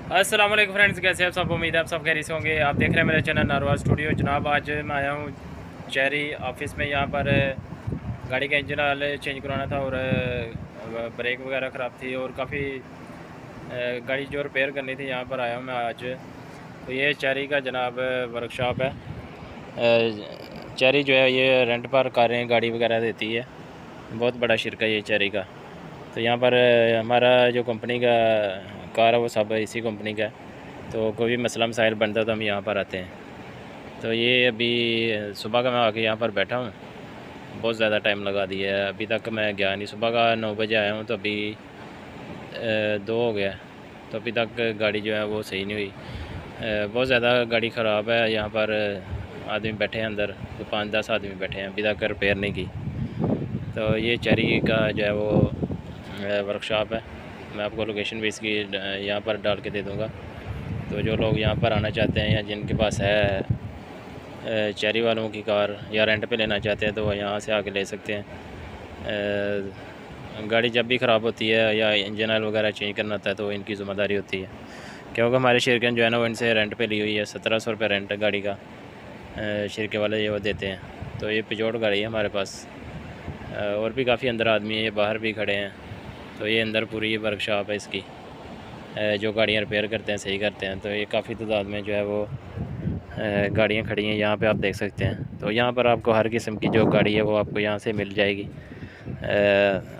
अस्सलाम वालेकुम फ्रेंड्स, कैसे आप सब? उम्मीद है आप सब खैरियत से होंगे। आप देख रहे हैं मेरे चैनल नारवाल स्टूडियो। जनाब, आज मैं आया हूँ चेरी ऑफिस में। यहाँ पर गाड़ी का इंजन ऑयल चेंज करवाना था और ब्रेक वगैरह ख़राब थी और काफ़ी गाड़ी जो रिपेयर करनी थी, यहाँ पर आया हूँ मैं आज। तो ये चेरी का जनाब वर्कशॉप है। चेरी जो है ये रेंट पर कारें गाड़ी वगैरह देती है। बहुत बड़ा शिरका है ये चेरी का। तो यहाँ पर हमारा जो कंपनी का कार है वो सब इसी कंपनी का है। तो कोई भी मसला मसाइल बनता है तो हम यहाँ पर आते हैं। तो ये अभी सुबह का मैं आके यहाँ पर बैठा हूँ। बहुत ज़्यादा टाइम लगा दिया है, अभी तक मैं गया नहीं। सुबह का 9 बजे आया हूँ तो अभी 2 हो गया। तो अभी तक गाड़ी जो है वो सही नहीं हुई। बहुत ज़्यादा गाड़ी ख़राब है। यहाँ पर आदमी बैठे हैं अंदर, तो 5-10 आदमी बैठे हैं, अभी तक रिपेयर नहीं की। तो ये चेरी का जो है वो वर्कशॉप है। मैं आपको लोकेशन भी इसकी यहाँ पर डाल के दे दूँगा। तो जो लोग यहाँ पर आना चाहते हैं या जिनके पास है चेरी वालों की कार या रेंट पे लेना चाहते हैं तो वह यहाँ से आके ले सकते हैं। गाड़ी जब भी ख़राब होती है या इंजन ऑयल वगैरह चेंज करना होता है तो इनकी ज़िम्मेदारी होती है, क्योंकि हमारे शिरकन जो है ना वो इनसे रेंट पे ली हुई है। 1700 रुपये रेंट गाड़ी का शिरके वाले ये वो देते हैं। तो ये पिजोड़ गाड़ी है हमारे पास। और भी काफ़ी अंदर आदमी है, ये बाहर भी खड़े हैं। तो ये अंदर पूरी वर्कशॉप है इसकी, जो गाड़ियाँ रिपेयर करते हैं, सही करते हैं। तो ये काफ़ी तादाद में जो है वो गाड़ियाँ खड़ी हैं, यहाँ पे आप देख सकते हैं। तो यहाँ पर आपको हर किस्म की जो गाड़ी है वो आपको यहाँ से मिल जाएगी।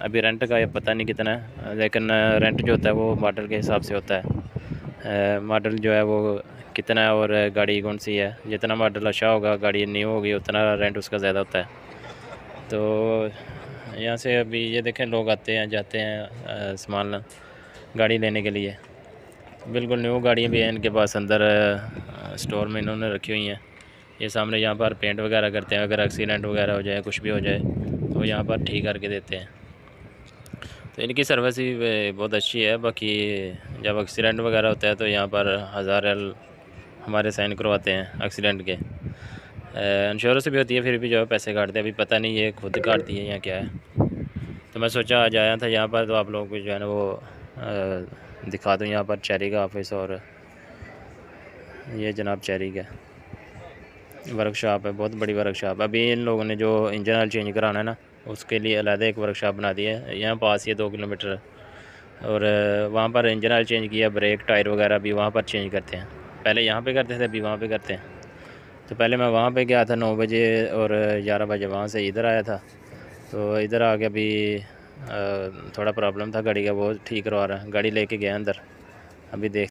अभी रेंट का ये पता नहीं कितना है, लेकिन रेंट जो होता है वो मॉडल के हिसाब से होता है। मॉडल जो है वो कितना है और गाड़ी कौन सी है, जितना मॉडल अच्छा होगा, गाड़ी न्यू होगी, उतना रेंट उसका ज़्यादा होता है। तो यहाँ से अभी ये देखें, लोग आते हैं जाते हैं सामान गाड़ी लेने के लिए। बिल्कुल न्यू गाड़ियाँ भी हैं इनके पास अंदर स्टोर में इन्होंने रखी हुई हैं। ये सामने यहाँ पर पेंट वगैरह करते हैं, अगर एक्सीडेंट वगैरह हो जाए, कुछ भी हो जाए तो यहाँ पर ठीक करके देते हैं। तो इनकी सर्विस भी बहुत अच्छी है। बाकी जब एक्सीडेंट वगैरह होता है तो यहाँ पर 1000 रियाल हमारे साइन करवाते हैं एक्सीडेंट के। इंश्योरेंस भी होती है, फिर भी जो है पैसे काटते हैं। अभी पता नहीं ये खुद काटती है या क्या है। तो मैं सोचा आज आया था यहाँ पर तो आप लोगों को जो है ना वो दिखा दूँ यहाँ पर चेरी का ऑफिस। और ये जनाब चेरी का वर्कशॉप है, बहुत बड़ी वर्कशॉप है। अभी इन लोगों ने जो इंजन ऑयल चेंज कराना है ना, उसके लिए अलग एक वर्कशॉप बना दी है यहाँ पास ही 2 किलोमीटर। और वहाँ पर इंजन ऑयल चेंज किया, ब्रेक टायर वगैरह भी वहाँ पर चेंज करते हैं। पहले यहाँ पे करते थे, अभी वहाँ पे करते हैं। तो पहले मैं वहाँ पे गया था 9 बजे और 11 बजे वहाँ से इधर आया था। तो इधर आके अभी थोड़ा प्रॉब्लम था गाड़ी का, वो ठीक करवा रहा है। गाड़ी लेके गया अंदर, अभी देख